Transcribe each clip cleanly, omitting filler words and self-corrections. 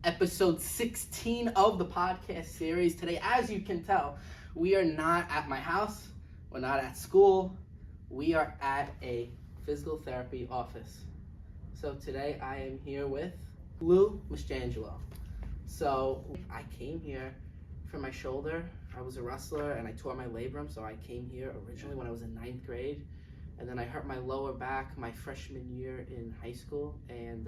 episode 16 of the podcast series. Today, as you can tell, we are not at my house, we're not at school, we are at a physical therapy office. So today I am here with Mastrangelo. So I came here for my shoulder. I was a wrestler and I tore my labrum, so I came here originally when I was in 9th grade. And then I hurt my lower back my freshman year in high school, and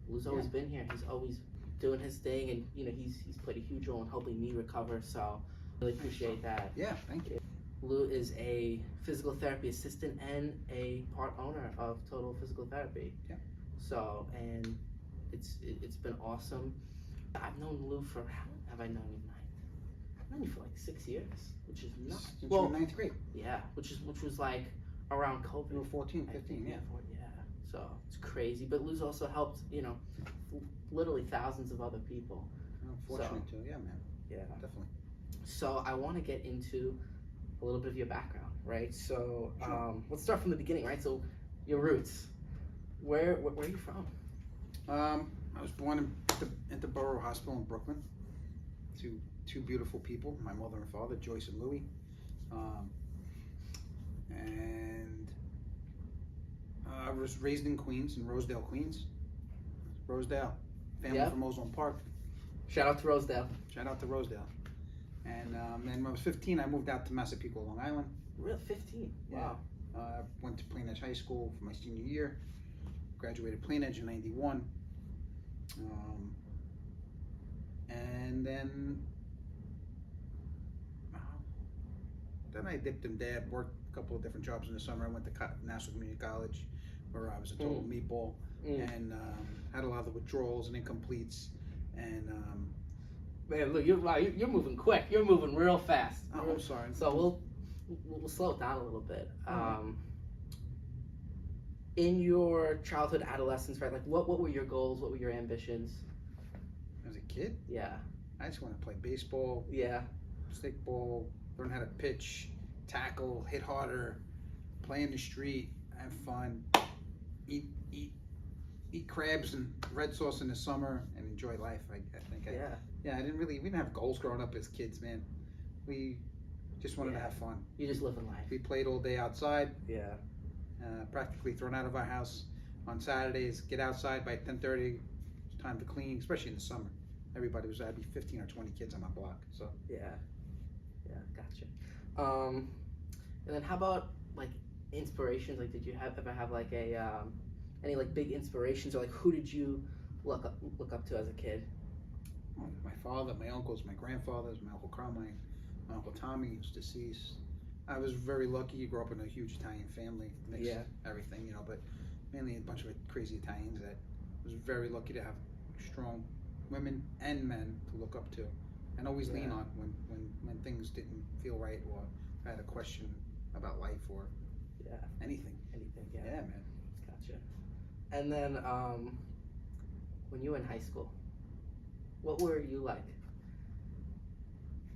Lou's always been here. He's always doing his thing, and he's played a huge role in helping me recover. So really appreciate that. Yeah, thank you. Lou is a physical therapy assistant and a part owner of Total Physical Therapy. Yeah. So, and it's been awesome. I've known Lou for how long have I known you? I've known you for like 6 years, which is nuts. Since you were in 9th grade. Yeah, which was like around COVID. You were 14, 15, yeah. So it's crazy. But Lou's also helped, literally thousands of other people. I'm fortunate too, yeah, man. Yeah. Definitely. So I want to get into a little bit of your background, right? So Sure. Let's start from the beginning, right? So your roots. Where are you from? I was born in the Borough Hospital in Brooklyn to two beautiful people, my mother and father, Joyce and Louie. And I was raised in Queens, in Rosedale, Queens. Rosedale, family from Ozone Park. Shout out to Rosedale. Shout out to Rosedale. And then when I was 15, I moved out to Massapequa, Long Island. Real 15. Wow. Went to Plain Edge High School for my senior year. Graduated Plain Edge in '91. And then I dipped and dabbed, worked a couple of different jobs in the summer. I went to National Community College, where I was a total meatball, and had a lot of the withdrawals and incompletes. And man, look, you're moving quick. You're moving real fast. Oh, I'm sorry. So we'll slow it down a little bit. In your childhood, adolescence, right? Like, what were your goals? What were your ambitions? As a kid, Yeah. I just want to play baseball, Yeah. stickball, learn how to pitch, tackle, hit harder, play in the street, have fun, eat crabs and red sauce in the summer, and enjoy life. I think. We didn't have goals growing up as kids, man. We just wanted to have fun. You just live in life. We played all day outside. Yeah. Practically thrown out of our house on Saturdays. Get outside by 10:30. It's time to clean, especially in the summer. I'd be 15 or 20 kids on my block. So Yeah, gotcha. And then how about like inspirations? Like, did you ever have like any like big inspirations, or like who did you look up to as a kid? my father, my uncles, my grandfathers, my Uncle Carmine, my Uncle Tommy, who's deceased. I was very lucky to grow up in a huge Italian family, mixed everything, but mainly a bunch of crazy Italians that was very lucky to have strong women and men to look up to and always lean on when things didn't feel right, or I had a question about life or anything. Yeah, man. Gotcha. And then when you were in high school, what were you like?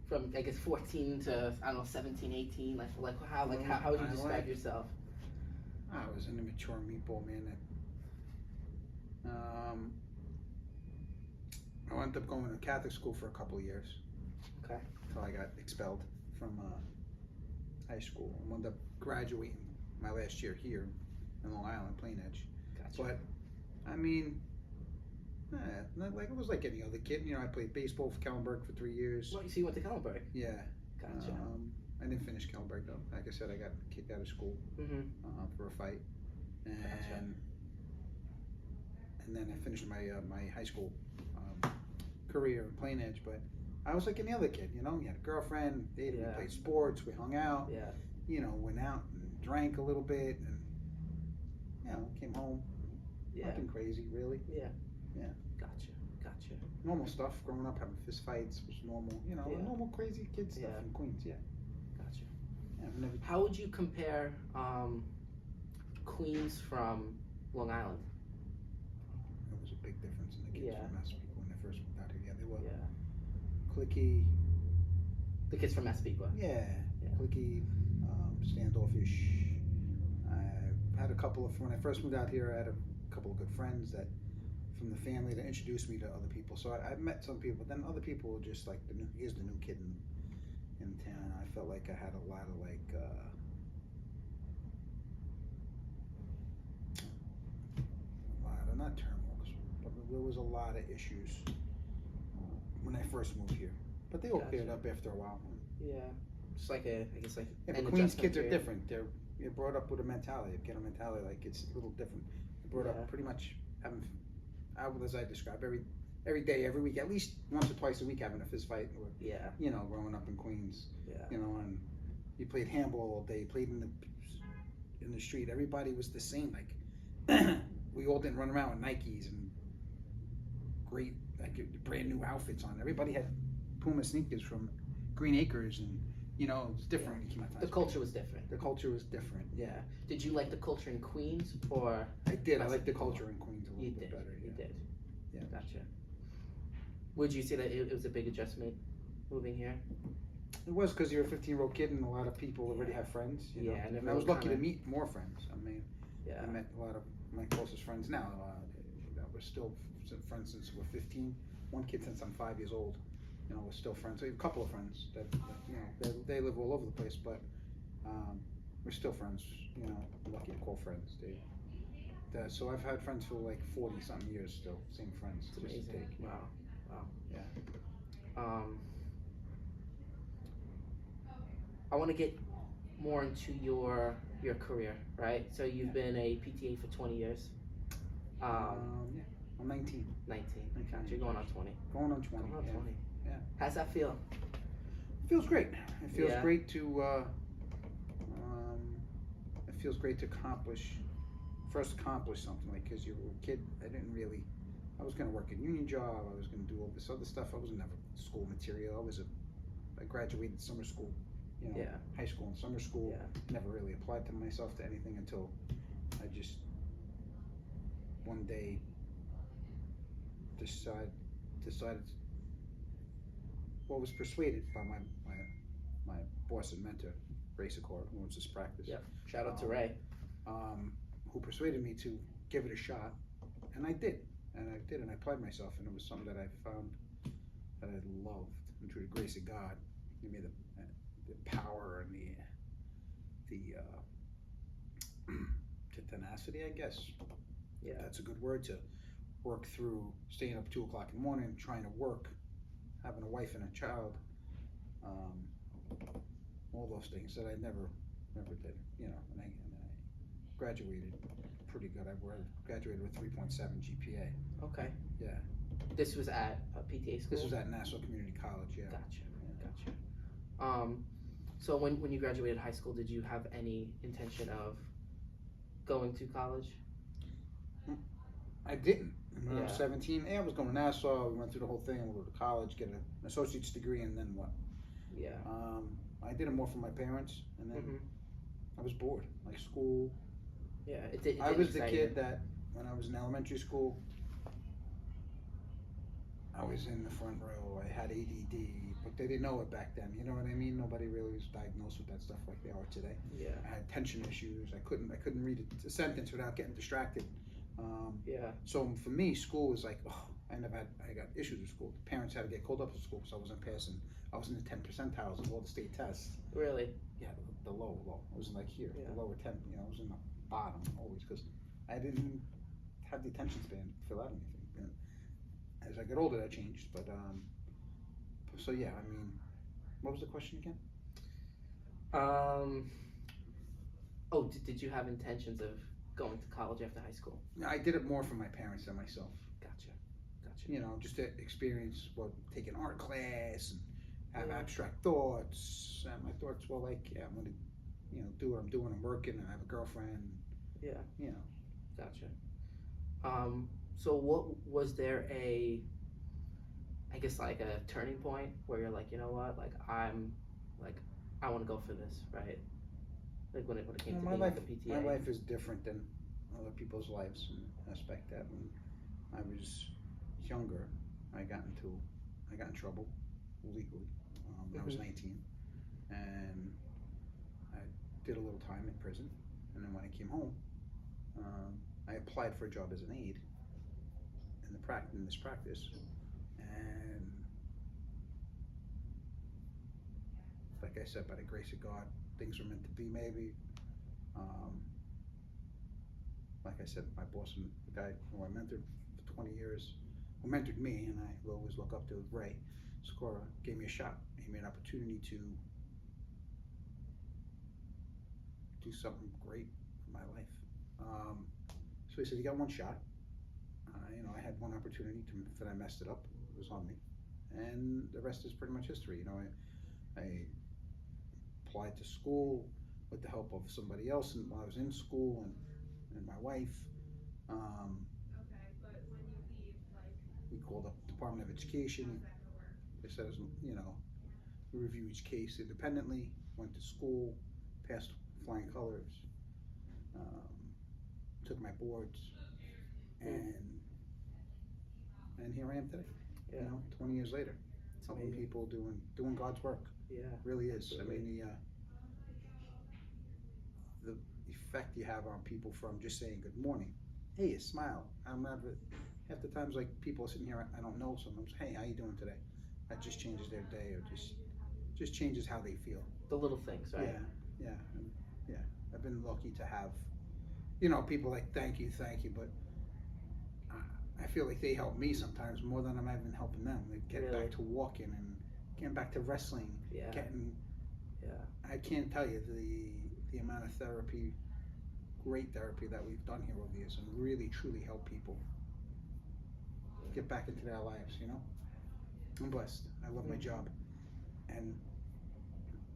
From I guess 14 to 17, 18, how would you describe yourself? I was an immature meatball, man. I wound up going to Catholic school for a couple of years. Okay. Until I got expelled from high school. I wound up graduating my last year here in Long Island, Plain Edge. Gotcha. But I mean, it was like any other kid. I played baseball for Kellenberg for 3 years. Well, so you went to Kellenberg? Yeah. Gotcha. I didn't finish Kellenberg though. Like I said, I got kicked out of school for a fight, and then I finished my high school career in Plain Edge. But I was like any other kid. You had a girlfriend, dated, we played sports, we hung out. Yeah. Went out and drank a little bit, and came home. Nothing crazy, really. Yeah. Yeah. Gotcha. Normal stuff. Growing up, having fist fights was normal. Normal crazy kid stuff in Queens. Yeah. Gotcha. Yeah, How would you compare Queens from Long Island? There was a big difference in the kids from Massapequa when they first moved out here. Yeah, they were cliquey. The kids from Massapequa. Yeah. Cliquey, standoffish. I had a couple of, when I first moved out here, I had a couple of good friends that from the family that introduced me to other people. So I met some people, but then other people were just like, here's the new kid in town. I felt like I had a lot of not turmoil, but there was a lot of issues when I first moved here. But they all cleared up after a while. Yeah, just like I guess like. Yeah, but Queens kids are different. You're brought up with a mentality, a ghetto mentality. Like it's a little different. You're brought up pretty much having, as I describe, every day, every week, at least once or twice a week, having a fist fight. Or, you know, growing up in Queens. Yeah. You know, and you played handball all day. You played in the street. Everybody was the same. Like we all didn't run around with Nikes and great brand new outfits on. Everybody had Puma sneakers from Green Acres, and you know it's different when you came out. The culture was different. The culture was different. Yeah. Did you like the culture in Queens or? I did. I liked the culture in Queens a little bit better. You did. Yeah. Gotcha. Would you say that it was a big adjustment moving here? It was, because you're a 15-year-old kid and a lot of people already have friends. You know? And I was lucky to meet more friends. I mean, I met a lot of my closest friends now that we're still friends since we're 15. One kid since I'm 5 years old. You know, we're still friends. So a couple of friends that you know, they live all over the place, but we're still friends. You know, lucky to call friends. So I've had friends for like 40-something years still, same friends. It's amazing. Wow. Yeah. I want to get more into your career, right? So you've been a PTA for 20 years. Yeah. I'm 19. 19. Gotcha. You're going on 20. Going on 20. Going on 20. Yeah. How's that feel? It feels great. It feels great to. It feels great to accomplish something, like, because you're a kid. I was gonna work a union job. I was gonna do all this other stuff. I was never school material. I graduated summer school. You know, high school and summer school. Never really applied to myself to anything until I just one day decided, well, was persuaded by my boss and mentor, Ray Secor, who owns this practice. Yep. Shout out to Ray. Who persuaded me to give it a shot, and I did, and I applied myself, and it was something that I found that I loved, and through the grace of God, gave me the power and the tenacity, I guess. Yeah, that's a good word, to work through staying up 2 o'clock in the morning, trying to work, having a wife and a child, all those things that I never did, you know. And I graduated pretty good. I graduated with 3.7 GPA. Okay. Yeah. This was at a PTA school? This was at Nassau Community College, yeah. Gotcha. So when you graduated high school, did you have any intention of going to college? I didn't. When I was 17, I was going to Nassau. We went through the whole thing. We'll go to college, get an associate's degree, and then what? Yeah. I did it more for my parents, and then I was bored. Like school. Yeah, I was the kid that when I was in elementary school, I was in the front row. I had ADD, but they didn't know it back then. You know what I mean? Nobody really was diagnosed with that stuff like they are today. Yeah. I had tension issues. I couldn't read a sentence without getting distracted. So for me, school was like, I got issues with school. The parents had to get called up to school because I wasn't passing. I was in the 10 percentiles of all the state tests. Really? Yeah, the low. I was like here, the lower 10. You know, I was in the bottom always because I didn't have the attention span to fill out anything. You know, as I got older, that changed. But so yeah, I mean, what was the question again? Did you have intentions of going to college after high school? I did it more for my parents than myself. Gotcha. You know, just to experience take an art class and have abstract thoughts. And my thoughts were like, I'm gonna, do what I'm doing. I'm working, and I have a girlfriend. Yeah. You know. Gotcha. So what was there a turning point where you're like, you know what, like I want to go for this, right? Like when it came to being like a PTA. My life is different than other people's lives, and I expect that. When I was younger, I got in trouble legally when I was 19, and I did a little time in prison, and then when I came home, I applied for a job as an aide in the this practice, and like I said, by the grace of God, things were meant to be. Maybe, like I said, my boss and the guy who I mentored for 20 years, who mentored me, and I will always look up to, Ray Scora, gave me a shot. He made an opportunity to do something great in my life. So he said, "You got one shot." I had one opportunity that I messed it up. It was on me, and the rest is pretty much history. I applied to school with the help of somebody else, and while I was in school, and my wife. We called up the Department of Education. They said, we review each case independently. Went to school, passed flying colors, took my boards, and here I am today. Yeah. 20 years later, helping people doing God's work. Yeah, really is. absolutely. I mean, the effect you have on people from just saying good morning. Hey, a smile. Half the times, like, people are sitting here, I don't know sometimes. Hey, how you doing today? That just changes their day, or just changes how they feel. The little things, right? Yeah. I've been lucky to have, people like thank you, but I feel like they help me sometimes more than I'm even helping them. They get back to walking and getting back to wrestling. Yeah. I can't tell you the amount of therapy, great therapy that we've done here over the years, and really truly help people get back into their lives. I'm blessed. I love my job, and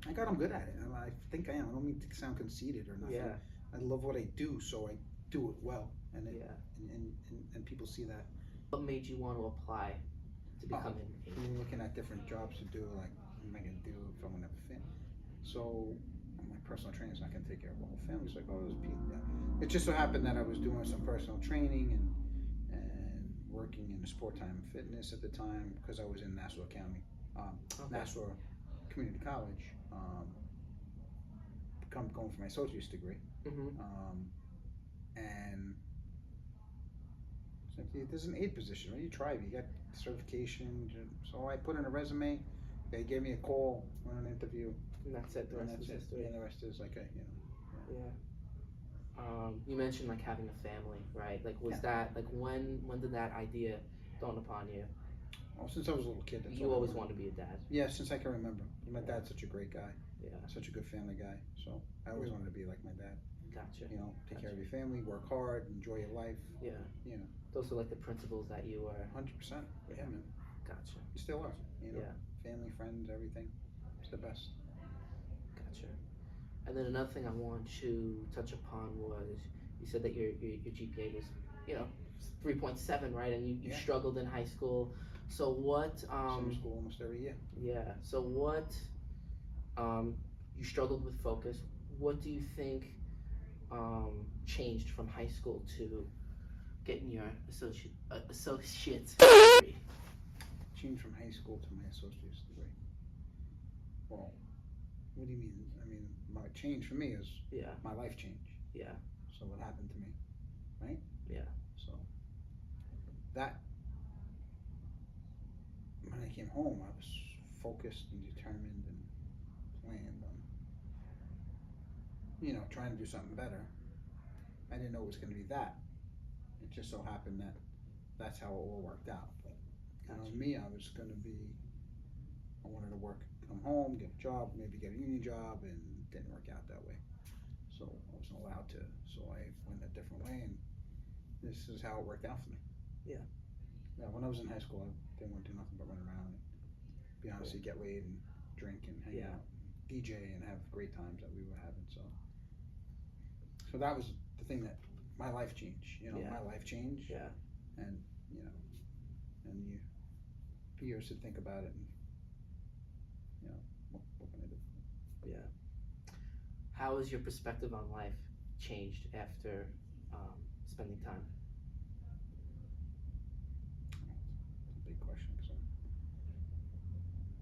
I got I'm good at it. I think I am. I don't mean to sound conceited or nothing. Yeah. I love what I do, so I do it well, and people see that. What made you want to apply to become I'm looking at different jobs to do, like, what am I going to do if I'm going to have a family? So my personal trainer's not going to take care of the whole family. It's like, there's people. Yeah. It just so happened that I was doing some personal training and working in the sport time and fitness at the time, because I was in Nassau County, Nassau Community College, going for my associate's degree. And it's like, there's an aid position, right? You try it, you get certification. So I put in a resume. They gave me a call, went on an interview. And that's it. The rest is history. And the rest is like You mentioned like having a family, right? Like, was that like when did that idea dawn upon you? Well, since I was a little kid. You always wanted to be a dad. Yeah, since I can remember. My dad's such a great guy. Yeah. Such a good family guy. So I always wanted to be like my dad. Gotcha. Take care of your family, work hard, enjoy your life. Yeah. Those are like the principles that you were. 100%. Yeah, man. Gotcha. You still are. Yeah. Family, friends, everything. It's the best. Gotcha. And then another thing I want to touch upon was, you said that your GPA was 3.7, right? And you struggled in high school. So what? Same school almost every year. Yeah. So what? You struggled with focus. What do you think changed from high school to getting your associate's degree? Changed from high school to my associate's degree. Well, what do you mean? I mean, my change for me is my life change. Yeah. So what happened to me, right? Yeah. So that, when I came home, I was focused and determined and planned on, trying to do something better. I didn't know it was going to be that. It just so happened that that's how it all worked out. But me, I was going to I wanted to come home, get a job, maybe get a union job, and it didn't work out that way. So I wasn't allowed to. So I went a different way, and this is how it worked out for me. Yeah. Yeah. When I was in high school, I didn't want to do nothing but run around and, be honest, get laid and drink and hang out, DJ, and have great times that we were having. So that was the thing that my life changed. My life changed. Yeah. And and you years to think about it, and what can I do? Yeah. How has your perspective on life changed after spending time? It's a big question, because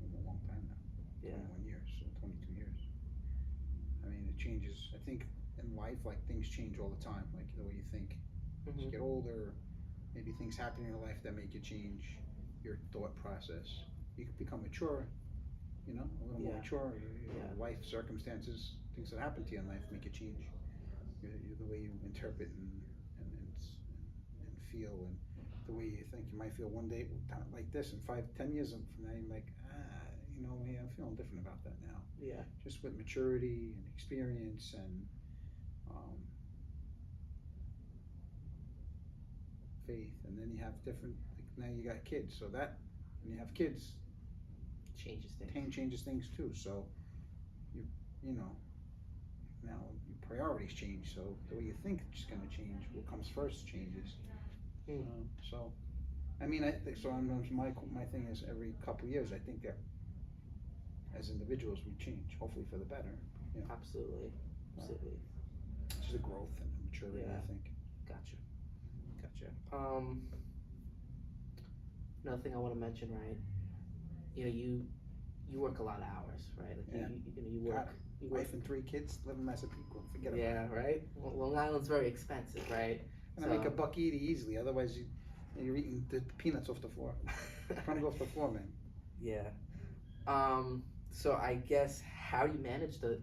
I'm a long time now. 21 years, so 22 years. I mean, it changes. I think in life, like, things change all the time, like the way you think. As you get older, maybe things happen in your life that make you change your thought process. You can become mature, a little more mature. Life circumstances, things that happen to you in life make you change the way you interpret and feel, and the way you think. You might feel one day like this, and 5, 10 years from now, you're like, hey, I'm feeling different about that now. Yeah. Just with maturity and experience and faith, and then you have different. Like now you got kids, so that when you have kids, changes things too. So you know now your priorities change. So the way you think is going to change. What comes first changes. So I mean, I think so. My thing is every couple of years, I think that as individuals we change, hopefully for the better. Absolutely. It's just a growth and maturity, I think. Gotcha. Another thing I want to mention, right? You work a lot of hours, right? Like you work. Wife and 3 kids, live in Massapequa. Forget about it. Yeah, right. Well, Long Island's very expensive, right? And I make $1 easily. Otherwise, you're eating the peanuts off the floor. Trying to go off the floor, man. Yeah. So I guess how do you manage the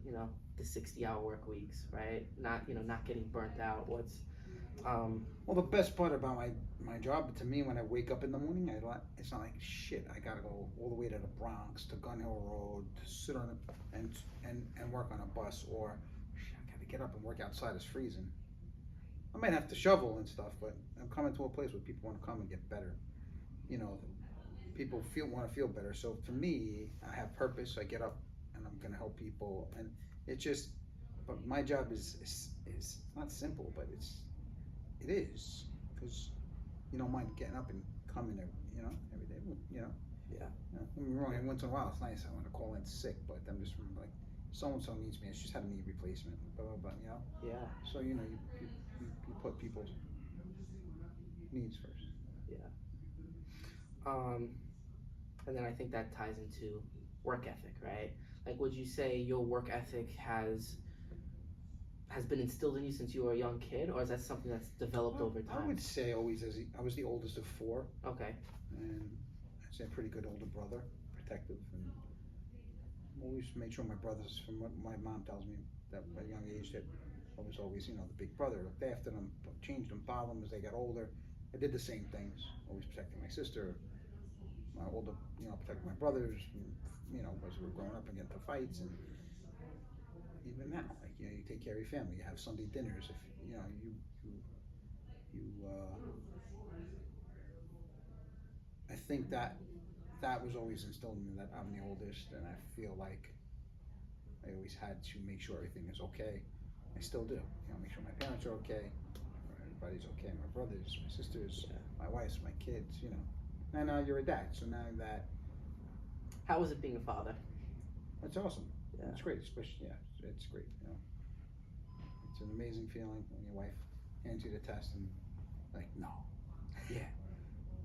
60-hour work weeks, right? Not getting burnt out. Well, the best part about my job, to me, when I wake up in the morning, it's not like shit. I gotta go all the way to the Bronx, to Gun Hill Road, to sit on and work on a bus, or I gotta get up and work outside. It's freezing. I might have to shovel and stuff, but I'm coming to a place where people want to come and get better. People want to feel better. So to me, I have purpose. I get up and I'm gonna help people, and it's just. But my job is not simple, but it is, because you don't mind getting up and coming every day. Yeah. Don't get me wrong. Every once in a while, it's nice. I want to call in sick, but I'm just like, so and so needs me. It's just had a knee replacement. Blah blah blah. Yeah. So you put people's needs first. Yeah. And then I think that ties into work ethic, right? Like, would you say your work ethic has been instilled in you since you were a young kid, or is that something that's developed over time? I would say always, I was the oldest of 4. Okay. And I'd say a pretty good older brother, protective, and always made sure my brothers, from what my mom tells me, that at a young age, that I was always, the big brother, looked after them, changed them, followed them as they got older. I did the same things, always protecting my sister, my older, protecting my brothers, as we were growing up and getting into fights, and even now, like, you take care of your family, you have Sunday dinners, if, I think that was always instilled in me, that I'm the oldest, and I feel like I always had to make sure everything is okay. I still do, make sure my parents are okay, everybody's okay, my brothers, my sisters, my wife, my kids, and now you're a dad, so now that. How was it being a father? It's awesome. Yeah. It's great, especially, it's great, It's an amazing feeling when your wife hands you the test and like, no,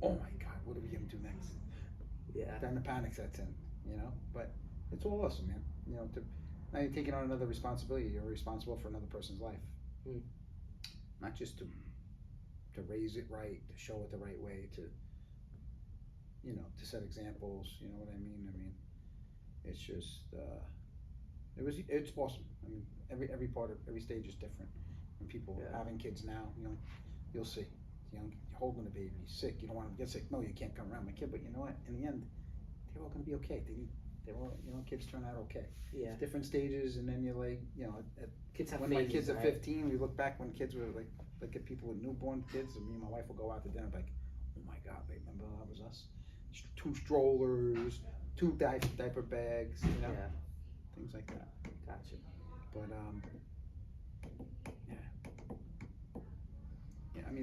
oh my God, what are we gonna do next? Yeah. Then the panic sets in, but it's all awesome, man. Now you're taking on another responsibility. You're responsible for another person's life. Not just to raise it right, to show it the right way, to set examples, you know what I mean? It's just, it's awesome. Every stage is different. When people having kids now, you'll see, you're holding a baby, he's sick, you don't want him to get sick. No, you can't come around my kid, but you know what? In the end, they're all gonna be okay. They're all, kids turn out okay. Yeah. It's different stages, and then you're like, kids have when phases, my kids are right? 15, we look back when kids were like at people with newborn kids, and me and my wife will go out to dinner, like, oh my God, babe, remember that was us? 2 strollers, 2 diaper bags, things like that. Gotcha. But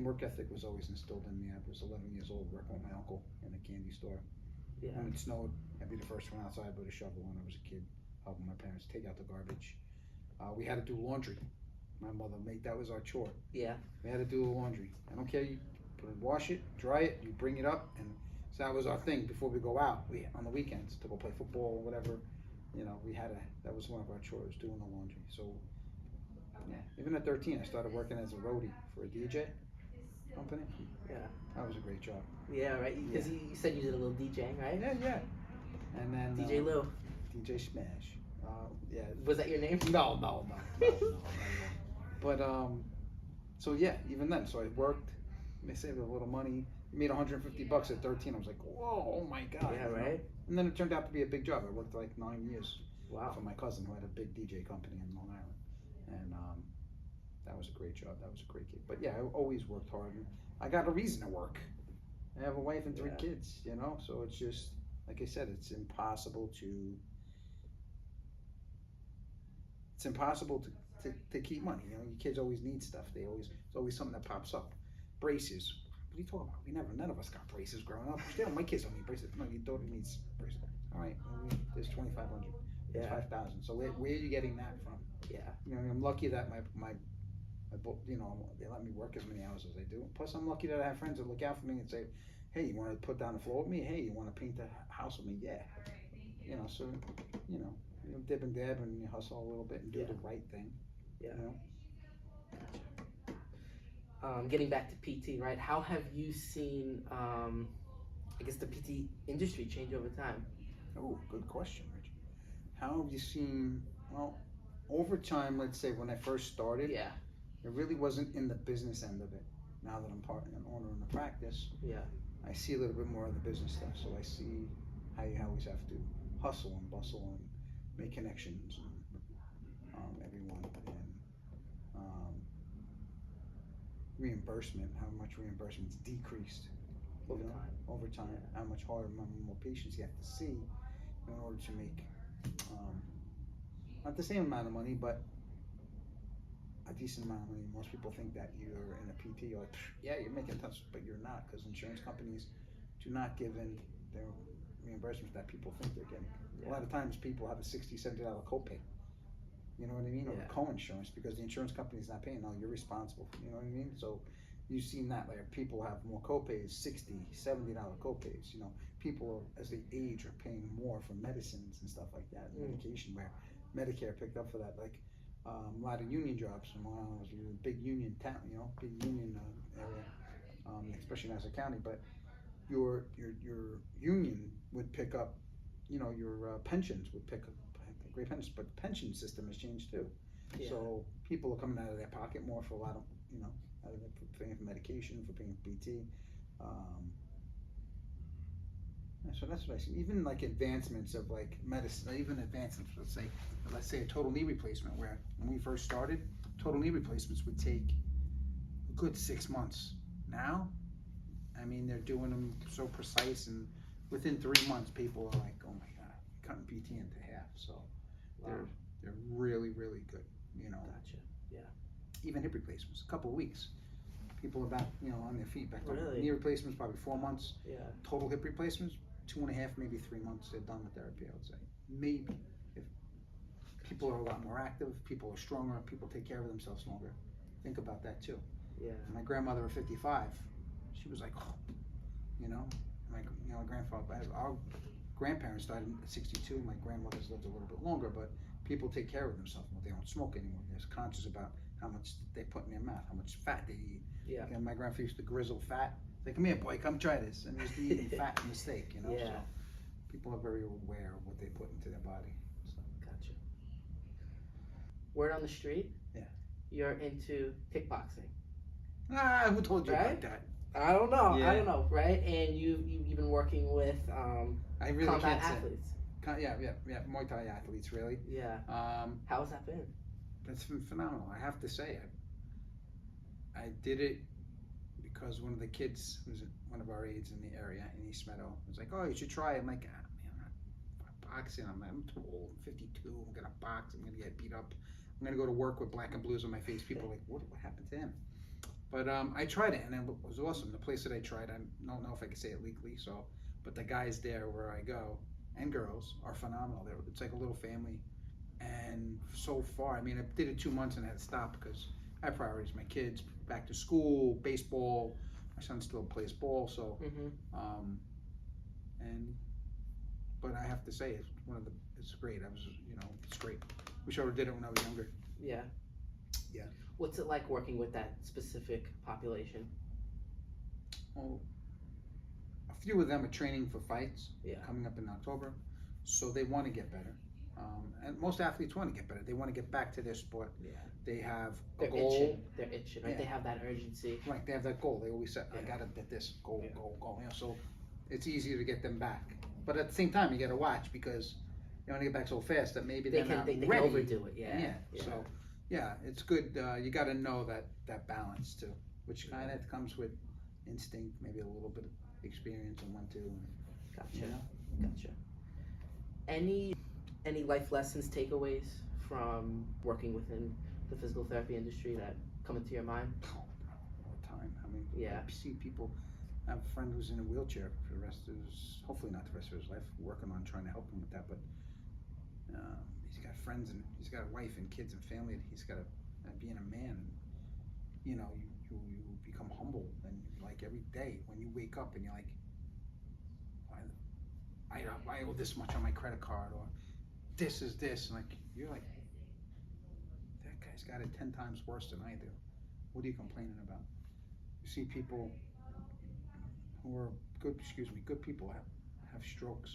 work ethic was always instilled in me. I was 11 years old working with my uncle in a candy store. Yeah. When it snowed, I'd be the first one outside with a shovel when I was a kid, helping my parents take out the garbage. We had to do laundry. My mother that was our chore. Yeah. We had to do the laundry. I don't care, you wash it, dry it, you bring it up, and so that was our thing before we go out. On the weekends to go play football or whatever, that was one of our chores, doing the laundry. So even at 13, I started working as a roadie for a DJ. company. Yeah. That was a great job. Yeah, right. Because you said you did a little DJing, right? Yeah. And then DJ Lou. DJ Smash. Yeah. Was that your name? No. But so yeah, even then, so I worked. I saved a little money. Made $150 at 13. I was like, whoa, oh my god. Yeah, right. And then it turned out to be a big job. I worked like 9 years. Wow. For my cousin who had a big DJ company in Long Island, and that was a great job. That was a great gig. But yeah, I always worked hard. And I got a reason to work. I have a wife and 3 kids, so it's just, like I said, it's impossible to keep money. Your kids always need stuff. There's always something that pops up. Braces. What are you talking about? None of us got braces growing up. My kids don't need braces. No, your daughter needs braces. All right, there's 2,500. There's 5,000. So where are you getting that from? Yeah. I'm lucky that my they let me work as many hours as I do. Plus, I'm lucky that I have friends that look out for me and say, hey, you want to put down the floor with me? Hey, you want to paint the house with me? Yeah. So, you dib and dab and you hustle a little bit and do the right thing. Yeah. Getting back to PT, right? How have you seen, I guess, the PT industry change over time? Oh, good question, Rich. How have you seen, well, over time, let's say when I first started, it really wasn't in the business end of it. Now that I'm part and an owner in the practice, I see a little bit more of the business stuff. So I see how you always have to hustle and bustle and make connections and everyone and reimbursement, how much reimbursement's decreased over time, how much harder, more patients you have to see in order to make not the same amount of money, but a decent amount of money. Most people think that you're in a PT, you're like, yeah, you're making tons, but you're not, because insurance companies do not give in their reimbursements that people think they're getting. A lot of times people have a $60, $70 copay. You know what I mean? Or co-insurance, because the insurance company's not paying. No, you're responsible. You know what I mean? So you've seen that, like people have more copays, $60, $70 copays. People as they age are paying more for medicines and stuff like that, medication, where Medicare picked up for that. Like a lot of union jobs from Long Island was a big union town, big union area, especially in Nassau County. But your union would pick up, your pensions would pick up great pensions, but the pension system has changed too. So people are coming out of their pocket more for a lot of, out of for paying for medication, for paying for PT. So that's what I see. Even like advancements of like medicine, even advancements, let's say a total knee replacement, where when we first started, total knee replacements would take a good 6 months. Now, I mean, they're doing them so precise, and within 3 months, people are like, oh my God, cutting PT into half. So they're really, really good, Gotcha. Yeah. Even hip replacements, a couple of weeks. People are back, on their feet back. Really? Knee replacements, probably 4 months. Yeah. Total hip replacements, 2.5, maybe 3 months. They're done with therapy, I would say. Maybe. If people are a lot more active, people are stronger, people take care of themselves longer. Think about that too. Yeah. My grandmother at 55, she was like, oh, my grandfather, our grandparents died at 62. My grandmother's lived a little bit longer, but people take care of themselves. They don't smoke anymore. They're conscious about how much they put in their mouth, how much fat they eat. Yeah. And my grandfather used to grizzle fat. Like, come here, boy, come try this. And he's eating fat in the steak, So people are very aware of what they put into their body. So. Gotcha. Word on the street? Yeah. You're into kickboxing. Who told you about that? I don't know. Yeah. I don't know, right? And you've been working with I really combat can't athletes. Yeah, Muay Thai athletes, really. Yeah. How's that been? That's been phenomenal. I have to say, I did it because one of the kids, who's one of our aides in the area in East Meadow, was like, "Oh, you should try it." I'm like, man, I'm not boxing. I'm too old. I'm 52. I'm gonna box. I'm gonna get beat up. I'm gonna go to work with black and blues on my face. People are like, what happened to him? But I tried it, and it was awesome. The place that I tried, I don't know if I can say it legally, but the guys there where I go, and girls, are phenomenal. It's like a little family. And so far, I mean, I did it 2 months and I had to stop because I have priorities. My kids, back to school, baseball. My son still plays ball, so. But I have to say, it's great. It's great. Wish I would have did it when I was younger. Yeah. Yeah. What's it like working with that specific population? Well, a few of them are training for fights coming up in October, so they want to get better. And most athletes want to get better. They want to get back to their sport. Yeah. They have They're a goal. They're itching, right? They have that urgency. Right, they have that goal. They always say, I gotta get this goal. You know, so it's easier to get them back. But at the same time, you gotta watch because you want to get back so fast that maybe they're not ready. They can overdo it. Yeah. So, it's good. You got to know that balance too, which kind of comes with instinct, maybe a little bit of experience and one too. Gotcha. Gotcha. Any life lessons, takeaways from working within the physical therapy industry that come into your mind? All the time. I mean, I see people. I have a friend who's in a wheelchair for the rest of his, hopefully not the rest of his life, working on trying to help him with that, but he's got friends and he's got a wife and kids and family, and he's got to, being a man, you know, you become humble, and like every day when you wake up and you're like, I owe this much on my credit card, or this is this, and like, you're like, that guy's got it 10 times worse than I do. What are you complaining about? You see people who are good people have strokes,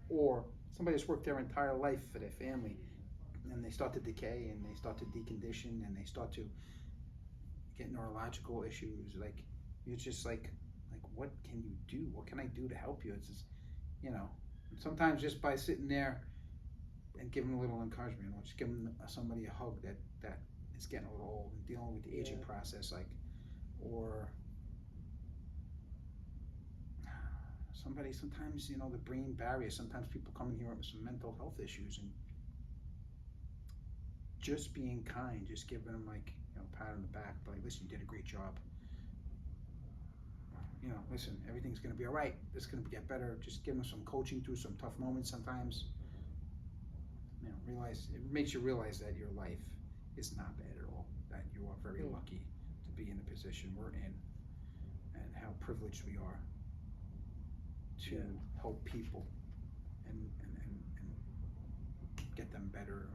or somebody that's worked their entire life for their family, and they start to decay and they start to decondition and they start to get neurological issues. Like, you're just like what can you do? What can I do to help you? It's just, you know, sometimes just by sitting there and giving a little encouragement, or just giving somebody a hug that is getting a little old and dealing with the aging process, like, or sometimes, you know, the brain barrier, sometimes people come in here with some mental health issues, and just being kind, just giving them, like, you know, pat on the back, like, listen, you did a great job. You know, listen, everything's gonna be all right. This is gonna get better. Just give them some coaching through some tough moments sometimes. You know, it makes you realize that your life is not bad at all. That you are very lucky to be in the position we're in, and how privileged we are to help people and get them better,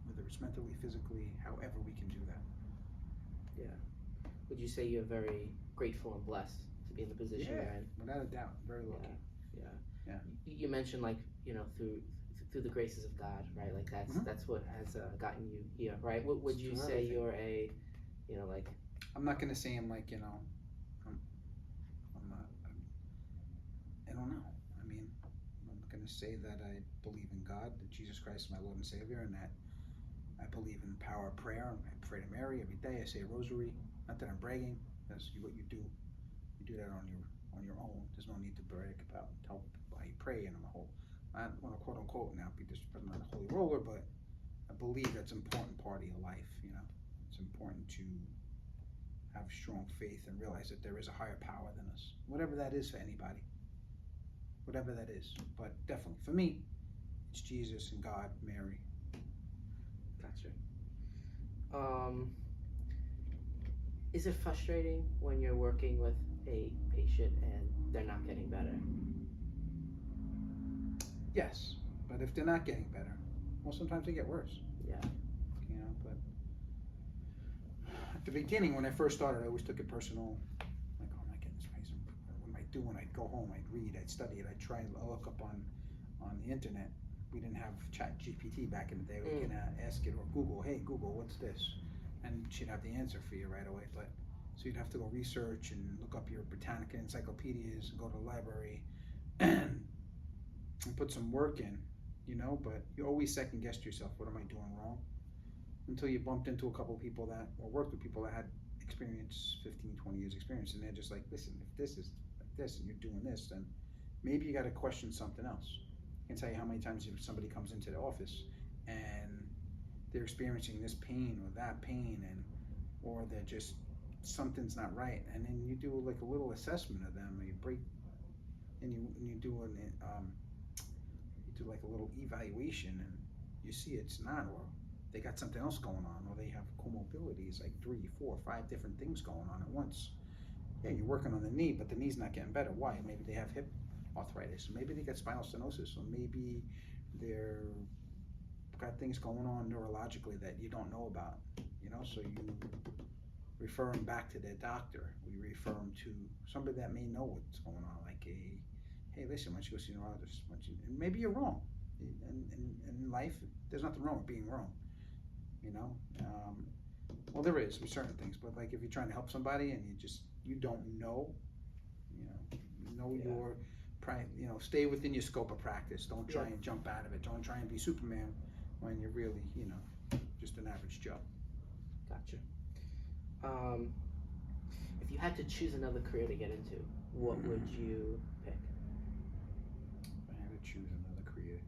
whether it's mentally, physically, however we can do that. Yeah. Would you say you're very grateful and blessed to be in the position you're in? Without a doubt, very lucky. Yeah. You mentioned, like, you know, through the graces of God, right? Like that's what has gotten you here, right? Would you say you're a, you know, like? I'm not gonna say I'm like, you know, I'm not. I don't know. I mean, I'm gonna say that I believe in God, that Jesus Christ is my Lord and Savior, and that I believe in the power of prayer. I pray to Mary every day. I say a rosary. Not that I'm bragging. That's what you do. You do that on your own. There's no need to brag about how you pray, and I don't want to quote unquote now be disrespectful, I'm not a holy roller, but I believe that's an important part of your life. You know, it's important to have strong faith and realize that there is a higher power than us, whatever that is for anybody, whatever that is. But definitely for me, it's Jesus and God, Mary. Gotcha. Is it frustrating when you're working with a patient and they're not getting better? Yes, but if they're not getting better, well, sometimes they get worse. Yeah. You know, but at the beginning, when I first started, I always took it personal. Like, oh my goodness, what am I doing? I'd go home, I'd read, I'd study it, I'd try and look up on the internet. We didn't have Chat GPT back in the day. We can ask it, or Google, hey Google, what's this? And she'd have the answer for you right away. But so you'd have to go research and look up your Britannica encyclopedias and go to the library and put some work in, you know, but you always second guessed yourself. What am I doing wrong? Until you bumped into a couple of people or worked with people that had experience, 15, 20 years experience, and they're just like, listen, if this is like this and you're doing this, then maybe you got to question something else. I can tell you how many times if somebody comes into the office and they're experiencing this pain or that pain, or they're just, something's not right, and then you do like a little assessment of them, or you break, and you do like a little evaluation, and you see it's not, or they got something else going on, or they have comorbidities, like 3, 4, 5 different things going on at once. Yeah, you're working on the knee, but the knee's not getting better. Why? Maybe they have hip arthritis, maybe they got spinal stenosis, or maybe they're got things going on neurologically that you don't know about, you know, so you refer them back to their doctor. We refer them to somebody that may know what's going on, like hey, listen, why don't you go see a neurologist? And maybe you're wrong. In life, there's nothing wrong with being wrong, you know? Well, there is with certain things, but like if you're trying to help somebody and you don't know, stay within your scope of practice. Don't try and jump out of it. Don't try and be Superman when you're really, just an average Joe. Gotcha. If you had to choose another career to get into, what would you pick? If I had to choose another career,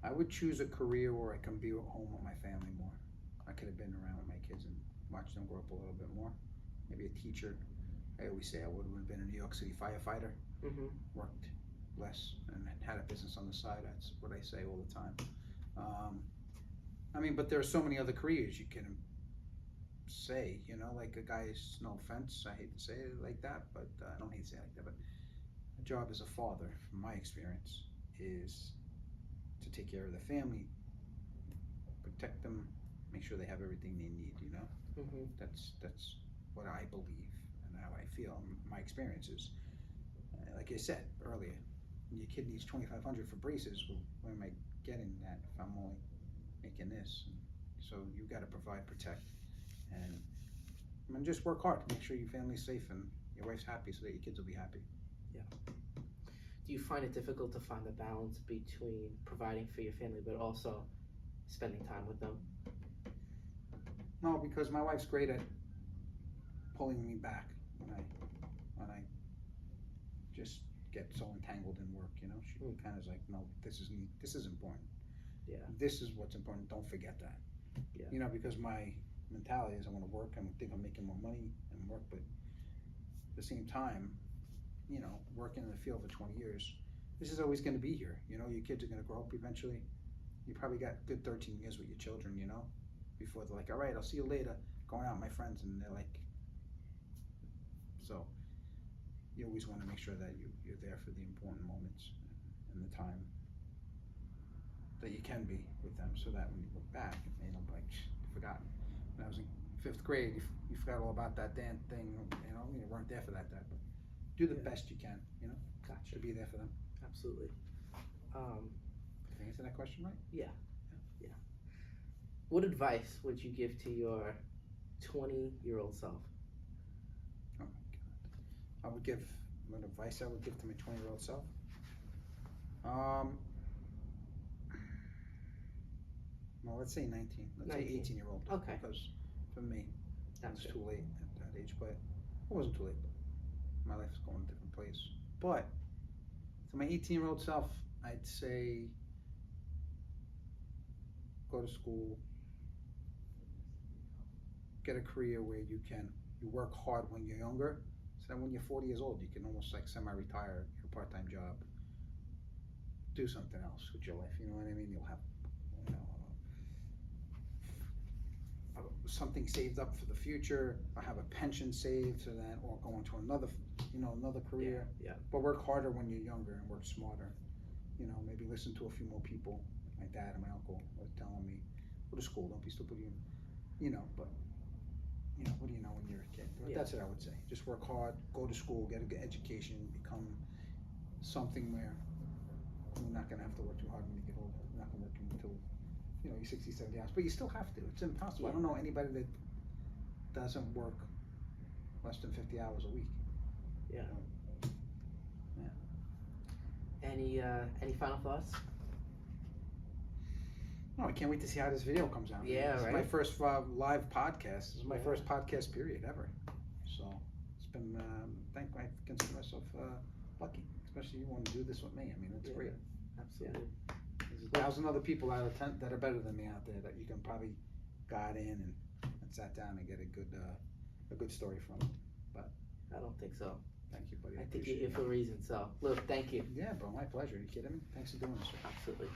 I would choose a career where I can be at home with my family more. I could have been around with my kids and watched them grow up a little bit more. Maybe a teacher. I always say I would have been a New York City firefighter. Mm-hmm. Worked less and had a business on the side. That's what I say all the time. But there are so many other careers you can say, like a guy's, no offense, I hate to say it like that, but I don't hate to say it like that, but a job as a father, from my experience, is to take care of the family, protect them, make sure they have everything they need, Mm-hmm. That's what I believe and how I feel. My experience is, like I said earlier, when your kid needs $2,500 for braces, well, where am I getting that if I'm only making this? So you got to provide, protect, and just work hard to make sure your family's safe and your wife's happy so that your kids will be happy. Yeah. Do you find it difficult to find the balance between providing for your family but also spending time with them? No, because my wife's great at pulling me back when I just get so entangled in work. She kind of is like, no, this is important. Yeah. This is what's important. Don't forget that. Yeah. Because my mentality is I want to work. I think I'm making more money and work, but at the same time, working in the field for 20 years, this is always going to be here. Your kids are going to grow up eventually. You probably got good 13 years with your children, before they're like, all right, I'll see you later, going out with my friends, and they're like, so you always want to make sure that you're there for the important moments and the time that you can be with them, so that when you look back, you like, you forgot. When I was in 5th grade, you forgot all about that damn thing, you weren't there for that, but do the best you can, Gotcha. to be there for them. Absolutely. Did I answer that question right? Yeah. What advice would you give to your 20-year-old self? Oh my God. What advice I would give to my 20-year-old self? Well, let's say 19. Let's say 18-year-old. Okay. Because for me, That's it's too late at that age, but it wasn't too late. But my life's going a different place. But to my 18-year-old self, I'd say go to school, get a career where you work hard when you're younger, so that when you're 40 years old, you can almost like semi-retire your part-time job, do something else with your life. You know what I mean? You'll have something saved up for the future, or have a pension saved so that, or go into another career. Yeah. But work harder when you're younger and work smarter. Maybe listen to a few more people. My dad and my uncle were telling me, go to school, don't be stupid. But what do you know when you're a kid? But that's what I would say. Just work hard, go to school, get a good education, become something where you're not going to have to work too hard when you get older. You're not going to work until you're 60, 70 hours, but you still have to. It's impossible. I don't know anybody that doesn't work less than 50 hours a week. Yeah. Any final thoughts? No, I can't wait to see how this video comes out. Yeah, This right. is my first live podcast. This is my first podcast period ever. So it's been, I consider myself lucky, especially you want to do this with me. It's great. Absolutely. There's 1,000 other people out of 10 that are better than me out there that you can probably got in and sat down and get a good story from. But I don't think so. thank you, buddy. I think you're here for a reason. So, look, thank you. Yeah, bro, my pleasure. Are you kidding me? Thanks for doing this. Absolutely.